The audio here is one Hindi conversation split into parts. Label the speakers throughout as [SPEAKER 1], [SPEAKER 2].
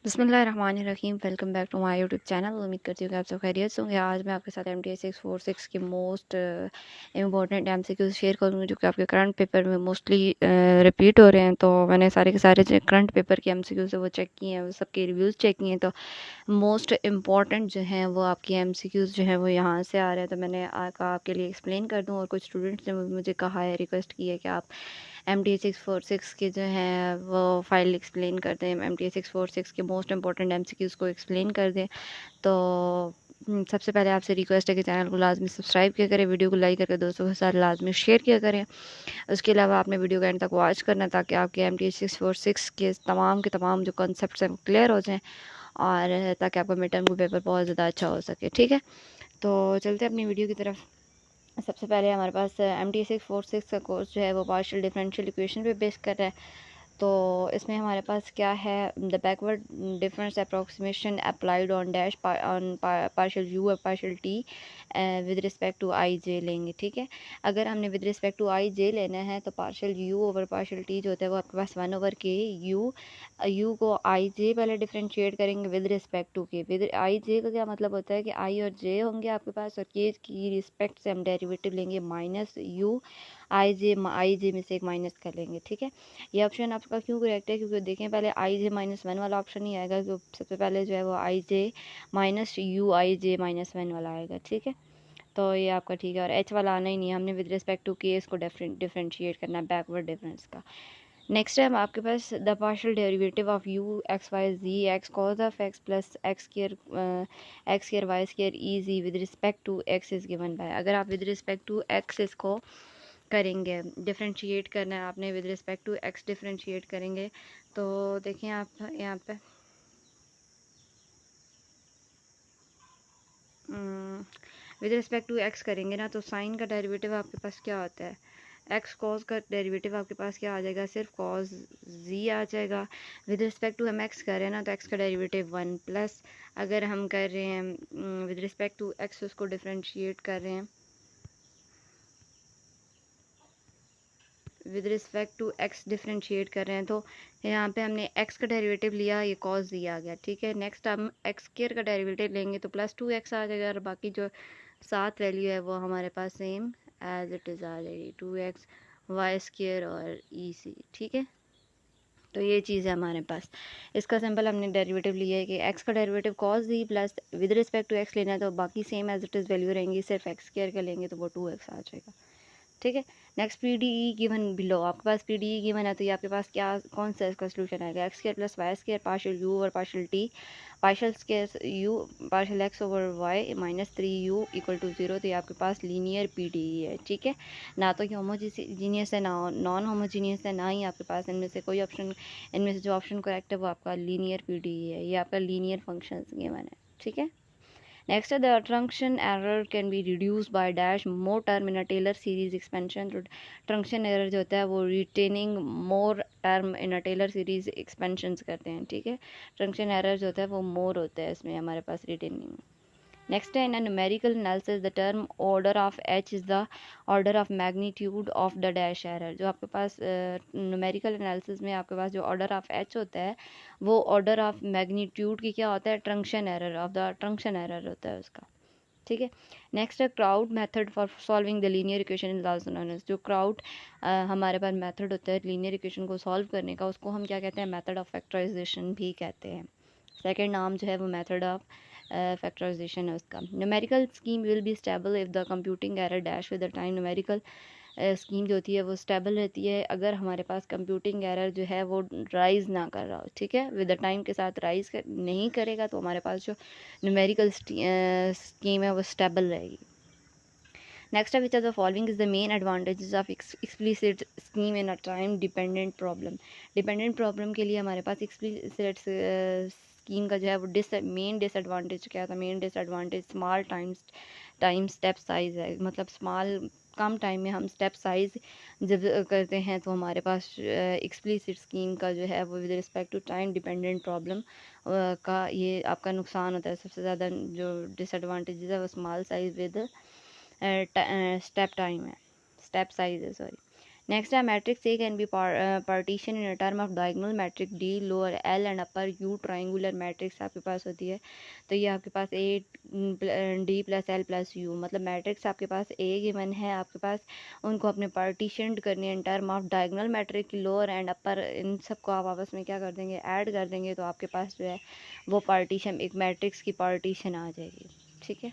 [SPEAKER 1] बिस्मिल्लाहिर्रहमानिर्रहीम। Welcome back to my YouTube channel. उम्मीद करती हूँ कि आप सब खैरियत से होंगे। आज मैं आपके साथ MTA 646 के मोस्ट इम्पॉर्टेंट MCQs शेयर करूँगी जो कि आपके करंट पेपर में मोस्टली रिपीट हो रहे हैं। तो मैंने सारे के सारे जो करंट पेपर के MCQs है वो चेक किए हैं, वो सबके रिव्यूज़ चेक किए हैं। तो मोस्ट इम्पॉर्टेंट जो हैं वो आपकी MCQs जो हैं वो यहाँ से आ रहे हैं। तो मैंने आपके लिए एक्सप्लेन कर दूँ। और कुछ स्टूडेंट्स ने मुझे कहा है, रिक्वेस्ट की है कि आप MTA 646 के जो हैं वो फाइल एक्सप्लेन कर दें, MTA 646 के मोस्ट इंपॉर्टेंट MCQs को एक्सप्लेन कर दें। तो सबसे पहले आपसे रिक्वेस्ट है कि चैनल को लाजमी सब्सक्राइब किया करें, वीडियो को लाइक करके दोस्तों के साथ लाजमी शेयर किया करें। उसके अलावा आपने वीडियो को एंड तक वॉच करना ताकि आपके MTA 646 के तमाम जो कॉन्सेप्ट्स हैं वो क्लियर हो जाएँ और ताकि आपका मिड टर्म का पेपर बहुत ज़्यादा अच्छा हो सके। ठीक है, तो चलते हैं अपनी वीडियो की तरफ। सबसे पहले हमारे पास MTA 646 का कोर्स जो है वो पार्शियल डिफरेंशियल इक्वेशन पे बेस कर रहा है। तो इसमें हमारे पास क्या है, the backward difference approximation applied on dash on partial U और partial T with respect to I J लेंगे। ठीक है, अगर हमने with respect to I J लेना है तो partial U over partial T जो होता है वो आपके पास 1/k यू को आई जे पहले डिफरेंशिएट करेंगे विद रिस्पेक्ट टू के। विद आई जे का क्या मतलब होता है कि आई और जे होंगे आपके पास और के की रिस्पेक्ट से हम डेरिवेटिव लेंगे माइनस यू आई जे में से एक माइनस कर लेंगे। ठीक है, ये ऑप्शन आपका क्यों करेक्ट है, क्योंकि देखें पहले आई जे -1 वाला ऑप्शन ही आएगा, क्योंकि सबसे पहले जो है वो आई जे माइनस यू आई जे -1 वाला आएगा। ठीक है, तो ये आपका ठीक है। और एच वाला आना ही नहीं है, हमने विद रिस्पेक्ट टू के इसको डिफरेंशिएट करना है बैकवर्ड डिफरेंस का। नेक्स्ट है आपके पास the partial derivative of U X Y G X cos of X plus X square Y square E G with respect to X is given by. अगर आप विद रिस्पेक्ट टू एक्स इसको करेंगे, डिफरेंशिएट करना है आपने, with respect to x differentiate करेंगे तो देखें आप यहाँ पे विद रिस्पेक्ट टू एक्स करेंगे ना तो साइन का डेरिवेटिव आपके पास क्या होता है, एक्स कॉज का डेरिवेटिव आपके पास क्या आ जाएगा, सिर्फ कॉज जी आ जाएगा। विद रिस्पेक्ट टू हम एक्स कर रहे हैं ना तो एक्स का डेरिवेटिव 1 प्लस अगर हम कर रहे हैं विद रिस्पेक्ट टू एक्स उसको डिफरेंशिएट कर रहे हैं with respect to x differentiate कर रहे हैं तो यहाँ पे हमने एक्स का डेरिवेटिव लिया, ये कॉस दिया गया। ठीक है, नेक्स्ट हम एक्स स्क्वायर का डेरिवेटिव लेंगे तो +2x आ जाएगा और बाकी जो सात वैल्यू है वो हमारे पास सेम एज इट इज़ आ जाएगी, 2x वाई स्क्वायर और ई सी। ठीक है, तो ये चीज़ है हमारे पास। इसका सिंपल हमने डेरिवेटिव लिया है कि एक्स का derivative cos the plus with respect to x लेना है तो बाकी same as it is value रहेंगी, सिर्फ एक्स स्क्वायर का लेंगे तो वो 2x आ जाएगा। ठीक है, नेक्स्ट पी डी ई गिवन बिलो, आपके पास पी डी ई गिवन है तो ये आपके पास क्या कौन सा इसका सोल्यूशन आएगा, X square plus Y square partial U और partial T partial square U partial X over Y -3u equal to 0। तो ये आपके पास लीनियर पी डी ई है। ठीक है, ना तो ये होमोजीनियस है ना नॉन होमोजीनियस है, ना ही आपके पास इनमें से कोई ऑप्शन, इनमें से जो ऑप्शन करेक्ट है वो आपका लीनियर पी डी ई है, ये आपका लीनियर फंक्शन गिवन है। ठीक है, next, the truncation error can be reduced by dash more term in a Taylor series expansion। तो truncation error जो होता है वो retaining more term in a Taylor series expansions करते हैं। ठीक है, truncation error जो होता है वो more होता है इसमें हमारे पास retaining। Next, in a numerical analysis, the term order of h is the order of magnitude of the dash error। जो आपके पास numerical analysis में आपके पास जो order of h होता है वो order of magnitude की क्या होता है, truncation error of the truncation error होता है उसका। ठीक है, नेक्स्ट है crowd method for solving the linear equation is also known as. जो क्राउड हमारे पास मेथड होता है लीनियर इक्वेशन को सॉल्व करने का, उसको हम क्या कहते हैं, मेथड ऑफ फैक्टराइजेशन भी कहते हैं। सेकेंड नाम जो है वो मेथड ऑफ फैक्टराइजेशन है उसका। Numerical scheme will be stable if the computing error dash with the time. Numerical scheme जो होती है वो स्टेबल रहती है अगर हमारे पास कंप्यूटिंग एरर जो है वो राइज़ ना कर रहा हो। ठीक है, विद द टाइम के साथ नहीं करेगा तो हमारे पास जो न्यूमेरिकल स्कीम है वो स्टेबल रहेगी। नेक्स्ट है which are the following is the main advantages of explicit scheme in a time dependent problem. Dependent problem के लिए हमारे पास एक्सप्लिसिट स्कीम का जो है वो मेन डिसएडवांटेज क्या था, main disadvantage small time step size है। मतलब स्मॉल कम टाइम में हम स्टेप साइज़ जब करते हैं तो हमारे पास एक्सप्लिसिट स्कीम का जो है वो with respect to time dependent problem का ये आपका नुकसान होता है। सबसे ज़्यादा जो डिसएडवांटेजेस है वो small size with step time है, स्टेप साइज है सॉरी। नेक्स्ट है matrix A can be partition in term of diagonal matrix D lower L and upper U triangular matrix आपके पास होती है। तो ये आपके पास A D plus L plus U, मतलब मैट्रिक्स आपके पास ए गिवन है आपके पास, उनको अपने पार्टीशन करनी है in term of diagonal matrix की लोअर एंड अपर, इन सबको आप आपस में क्या कर देंगे, ऐड कर देंगे, तो आपके पास जो है वो पार्टीशन, एक मैट्रिक्स की पार्टीशन आ जाएगी। ठीक है।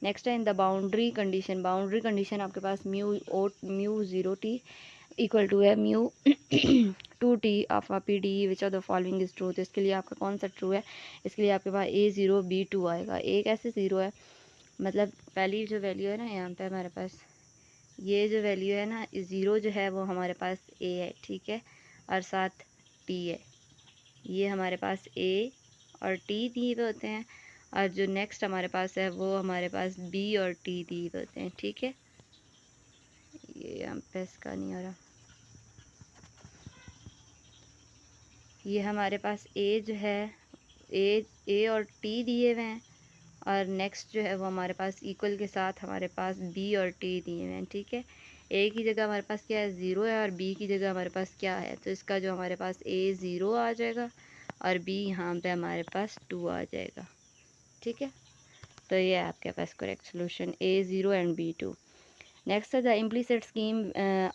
[SPEAKER 1] नेक्स्ट है in the boundary condition. Boundary condition आपके पास म्यू 0 टी इक्वल टू है mu 2 T of P D which of the following is true. तो इसके लिए आपका कौन सा ट्रू है, इसके लिए आपके पास A0 B2 आएगा। ए कैसे 0 है, मतलब पहली जो वैल्यू है ना यहाँ पे हमारे पास, ये जो वैल्यू है ना 0 जो है वो हमारे पास A है, ठीक है, और साथ T है। ये हमारे पास A और T दिए हुए होते हैं, और जो नेक्स्ट हमारे पास है वो हमारे पास B और T दिए हुए होते हैं। ठीक है, ये यहाँ पे इसका नहीं आ रहा, ये हमारे पास A जो है A और T दिए हुए हैं, और नेक्स्ट जो है वो हमारे पास इक्वल के साथ हमारे पास B और T दिए हुए हैं। ठीक है, A की जगह हमारे पास क्या है, 0 है, और B की जगह हमारे पास क्या है, तो इसका जो हमारे पास A 0 आ जाएगा और B यहाँ पे हमारे पास 2 आ जाएगा। ठीक है, तो ये आपके पास correct solution A0 and B2। Next है the implicit scheme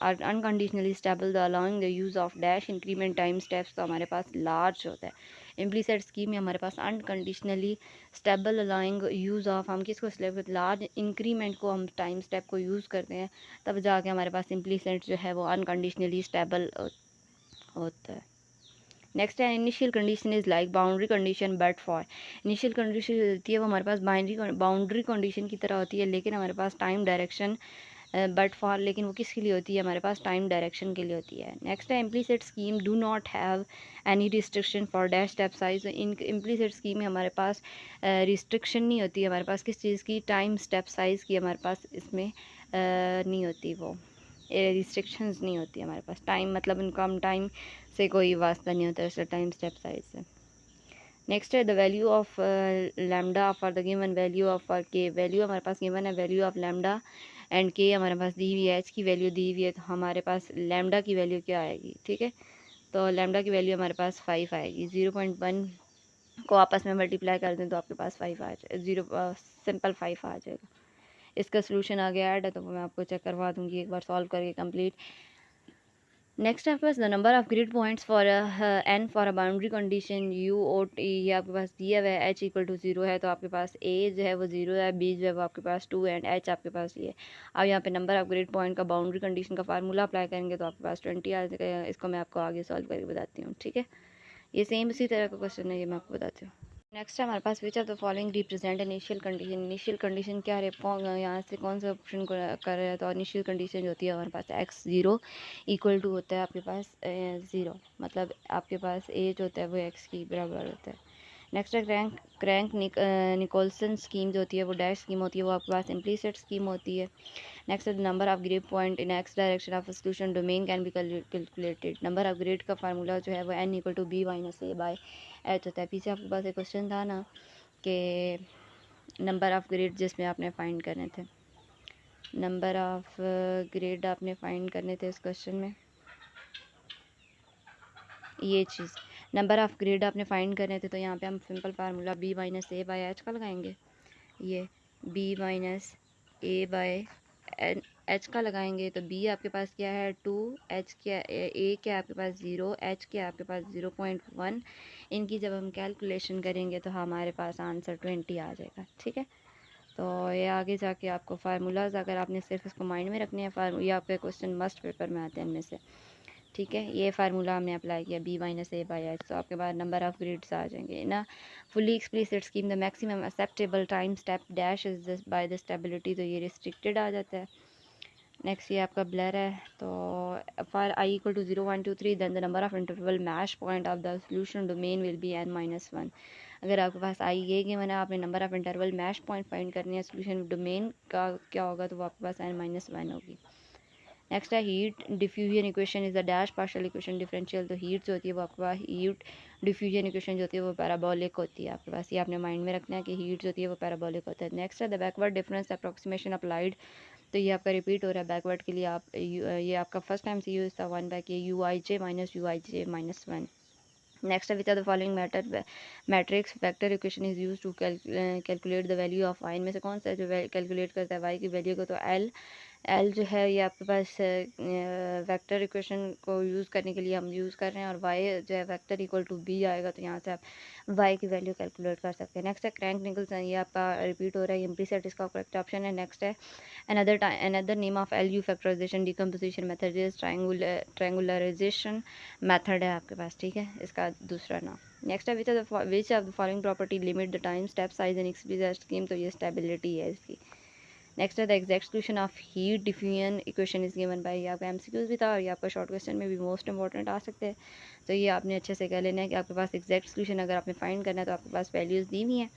[SPEAKER 1] are unconditionally stable the allowing the use of dash increment time steps. तो हमारे पास लार्ज होता है इम्प्लिसिट स्कीम में, हमारे पास unconditionally stable allowing use of, हम किसको सिलेक्ट करते हैं, लार्ज इंक्रीमेंट को हम टाइम स्टेप को यूज़ करते हैं, तब जाके हमारे पास इम्प्लिसिट जो है वो अनकंडीशनली स्टेबल होता है। नेक्स्ट है initial condition is like boundary condition but for. Initial condition होती है वो हमारे पास बाउंड्री कंडीशन की तरह होती है, लेकिन हमारे पास टाइम डायरेक्शन बट फॉर, लेकिन वो किसके लिए होती है, हमारे पास टाइम डायरेक्शन के लिए होती है। नेक्स्ट है implicit scheme do not have any restriction for dash step size. In implicit scheme में हमारे पास रिस्ट्रिक्शन नहीं होती है, हमारे पास किस चीज़ की, टाइम स्टेप साइज़ की हमारे पास इसमें नहीं होती, वो रिस्ट्रिक्शंस नहीं होती हमारे पास। टाइम मतलब इनका हम टाइम से कोई वास्ता नहीं होता है टाइम स्टेप साइज से। नेक्स्ट है the value of lambda for the given value of for के। वैल्यू हमारे पास गिवन है वैल्यू ऑफ लैम्डा एंड के हमारे पास दी हुई है, एच की वैल्यू दी हुई है, तो हमारे पास लैम्डा की वैल्यू क्या आएगी। ठीक है, तो लैम्डा की वैल्यू हमारे पास 5 आएगी। 0.1 को आपस में मल्टीप्लाई कर दें तो आपके पास 5 आ जाए, सिंपल 5 आ जाएगा। इसका सोल्यूशन आगे ऐड है तो मैं आपको चेक करवा दूँगी एक बार सॉल्व करके कंप्लीट। नेक्स्ट आपके पास the number of grid points for N for a boundary condition U O T, ये आपके पास दिया हुआ है, एच इक्वल टू 0 है, तो आपके पास ए जो है वो 0 है, बी जो है वो आपके पास 2 एंड एच आपके पास ये। अब यहाँ पे नंबर ऑफ ग्रिड पॉइंट का बाउंड्री कंडीशन का फार्मूला अप्लाई करेंगे तो आपके पास 20 आ जाएगा। इसको मैं आपको आगे सॉल्व करके बताती हूँ। ठीक है, ये सेम इसी तरह का क्वेश्चन है, ये मैं आपको बताती हूँ। नेक्स्ट हमारे पास which of the following represent initial condition. Initial condition क्या है, यहाँ से कौन सा ऑप्शन कर रहे हैं, तो इनिशियल कंडीशन जो होती है हमारे पास x0 इक्वल टू होता है आपके पास 0, मतलब आपके पास a जो होता है वो x की बराबर होता है। नेक्स्ट है क्रैंक निकोल्सन स्कीम जो होती है वो डैश स्कीम होती है, वो आपके पास इम्प्लिसिट स्कीम होती है। नेक्स्ट है number of grid point in x direction of solution domain can be calculated. Number of grid का फार्मूला जो है वो n equal to b minus a by h होता है। पीछे आपके पास एक क्वेश्चन था ना कि नंबर ऑफ ग्रिड जिसमें आपने फाइंड करने थे, नंबर ऑफ ग्रिड आपने फाइंड करने थे इस क्वेश्चन में, ये चीज़ नंबर ऑफ ग्रिड आपने फाइंड करने थे, तो यहाँ पे हम simple formula b minus a by H का लगाएंगे। ये b minus a by H का लगाएंगे, तो b आपके पास क्या है 2, एच क्या a क्या आपके पास 0, एच क्या आपके पास 0.1। इनकी जब हम कैलकुलेशन करेंगे तो हमारे पास आंसर 20 आ जाएगा। ठीक है, तो ये आगे जाके आपको फार्मूलाज अगर आपने सिर्फ इसको माइंड में रखने हैं, ये आपके क्वेश्चन मस्ट पेपर में आते हैं इनमें से। ठीक है, ये फार्मूला हमने अप्लाई किया b minus a by H, तो आपके पास नंबर ऑफ ग्रिड्स आ जाएंगे ना। Fully explicit scheme the maximum acceptable time step dash is this by the stability, तो ये रिस्ट्रिक्टेड आ जाता है। नेक्स्ट ये आपका ब्लर है, तो for i equal to 0 1 2 3 then the number of interval mesh point of the solution domain will be n minus 1। अगर आपके पास आई ये गिवन है, आपने number of interval mesh point find करनी है, सोल्यूशन डोमेन का क्या होगा, तो वो आपके पास n माइनस 1 होगी। नेक्स्ट है heat diffusion equation is the dash partial equation differential. तो हीट जो होती है वो आपके पास हीट डिफ्यूजन इक्वेशन जो होती है वो पैराबोलिक होती है आपके पास, ये आपने माइंड में रखना है कि हीट जो होती है वो पैराबोलिक होता है। नेक्स्ट है the backward difference approximation applied तो ये आपका रिपीट हो रहा है। बैकवर्ड के लिए आप ये आपका फर्स्ट टाइम से यूज था 1 बैक, ये uij-1। Next, which of the following matrix vector equation is used to calculate the value of y? इनमें से कौन सा जो कैलकुलेट करता है y की वैल्यू को? तो एल जो है ये आपके पास वेक्टर इक्वेशन को यूज़ करने के लिए हम यूज़ कर रहे हैं, और वाई जो है वेक्टर इक्वल टू बी आएगा, तो यहाँ से आप वाई की वैल्यू कैलकुलेट कर सकते हैं। नेक्स्ट है क्रैंक निकल्सन, ये आपका रिपीट हो रहा है, इम्प्लीसिट इसका करेक्ट ऑप्शन है। नेक्स्ट है another name of L U factorisation decomposition method is triangularisation method है आपके पास, ठीक है, इसका दूसरा नाम। नेक्स्ट है विच of the following property limit the time step size and express scheme, तो ये स्टेबिलिटी है इसकी। नेक्स्ट है the exact solution of heat diffusion equation is given by, ये आपका एमसीक्यूज भी था और ये आपका शॉर्ट क्वेश्चन में भी मोस्ट इंपॉर्टेंट आ सकते हैं, तो ये आपने अच्छे से कह लेना है कि आपके पास एग्जैक्ट सोल्यूशन अगर आपने फाइंड करना है तो आपके पास वैल्यूज़ दी हुई हैं,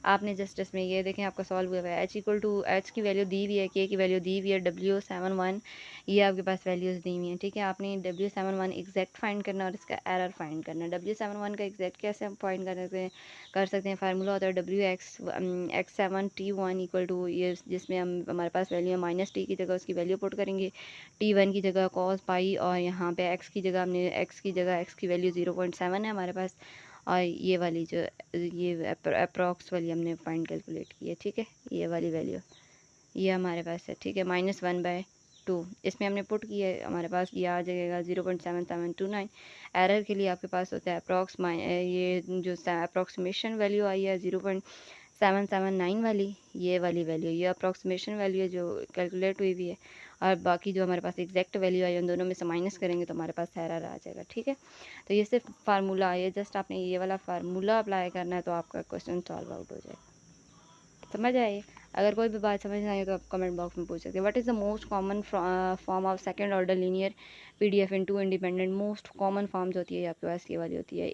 [SPEAKER 1] आपने जस्ट इसमें ये देखें आपका सॉल्व हुआ है। एच इक्वल टू एच की वैल्यू दी हुई है, के की वैल्यू दी हुई है, W71 ये आपके पास वैल्यूज़ दी हुई हैं, ठीक है। आपने W71 एग्जैक्ट फाइंड करना और इसका एरर फाइंड करना है। W71 का एग्जैक्ट कैसे हम फाइंड कर सकते हैं, फार्मूला होता है WX7T1 इक्वल टू ये, जिसमें हम हमारे पास वैल्यू है -t की जगह उसकी वैल्यू पुट करेंगे, T1 की जगह cos पाई, और यहाँ पे x की जगह हमने x की वैल्यू 0.7 है हमारे पास, और ये वाली जो ये अप्रॉक्स वाली हमने फाइंड कैलकुलेट की है, ठीक है, ये वाली वैल्यू ये हमारे पास है, ठीक है, -1/2 इसमें हमने पुट किया है, हमारे पास ये आ जाएगा 0.7729। एरर के लिए आपके पास होता है अप्रॉक्स, ये जो अप्रॉक्सीमेशन वैल्यू आई है 0.779 वाली, ये वाली वैल्यू, ये अप्रॉक्सीमेशन वैल्यू है जो कैलकुलेट हुई भी है, और बाकी जो हमारे पास एग्जैक्ट वैल्यू आई है उन दोनों में से माइनस करेंगे तो हमारे पास एरर आ जाएगा, ठीक है। तो ये सिर्फ फार्मूला है, जस्ट आपने ये वाला फार्मूला अप्लाई करना है तो आपका क्वेश्चन सॉल्व आउट हो जाएगा। समझ आए? अगर कोई भी बात समझ नहीं आई तो आप कमेंट बॉक्स में पूछ सकते हैं। What is the most common form of second order linear PDF in two independent? Most common forms होती है आपके पास, ये वाली होती है।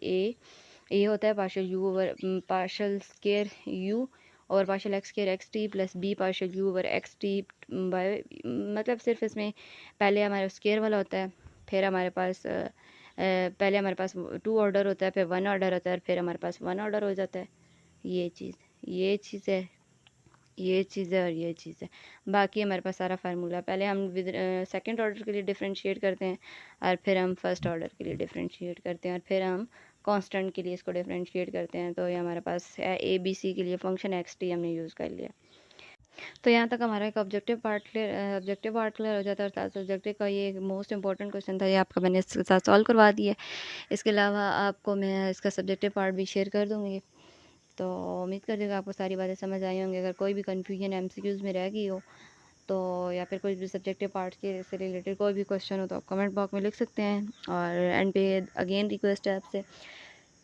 [SPEAKER 1] ए होता है partial U over partial square U और partial X square X T plus B partial U over X T by, मतलब सिर्फ इसमें पहले हमारा स्केयर वाला होता है, फिर हमारे पास पहले हमारे पास 2 ऑर्डर होता है, फिर 1 ऑर्डर होता है, और फिर हमारे पास 1 ऑर्डर हो जाता है। ये चीज़ है, ये चीज़ है और ये चीज़ है। बाकी हमारे पास सारा फार्मूला, पहले हम विद सेकेंड ऑर्डर के लिए डिफ्रेंशिएट करते हैं, और फिर हम फर्स्ट ऑर्डर के लिए डिफ्रेंशिएट करते हैं, और फिर हम कांस्टेंट के लिए इसको डिफ्रेंशिएट करते हैं। तो ये हमारे पास है ABC के लिए फंक्शन एक्स टी हमने यूज़ कर लिया। तो यहाँ तक हमारा एक ऑब्जेक्टिव पार्ट क्लियर हो जाता है, और साथ सब्जेक्टिव का ये मोस्ट इंपॉर्टेंट क्वेश्चन था, ये आपका मैंने इसके साथ सॉल्व करवा दिया है। इसके अलावा आपको मैं इसका सब्जेक्टिव पार्ट भी शेयर कर दूँगी। तो उम्मीद करिएगा आपको सारी बातें समझ आई होंगी। अगर कोई भी कन्फ्यूजन एमसीक्यूज़ में रह गई हो तो, या फिर कोई भी सब्जेक्टिव पार्ट के से रिलेटेड कोई भी क्वेश्चन हो तो आप कमेंट बॉक्स में लिख सकते हैं। और एंड पे अगेन रिक्वेस्ट है आपसे,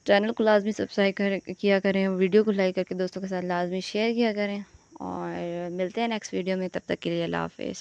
[SPEAKER 1] चैनल को लाजमी सब्सक्राइब किया करें, वीडियो को लाइक करके दोस्तों के साथ लाजमी शेयर किया करें, और मिलते हैं नेक्स्ट वीडियो में, तब तक के लिए अल्लाह हाफिज़।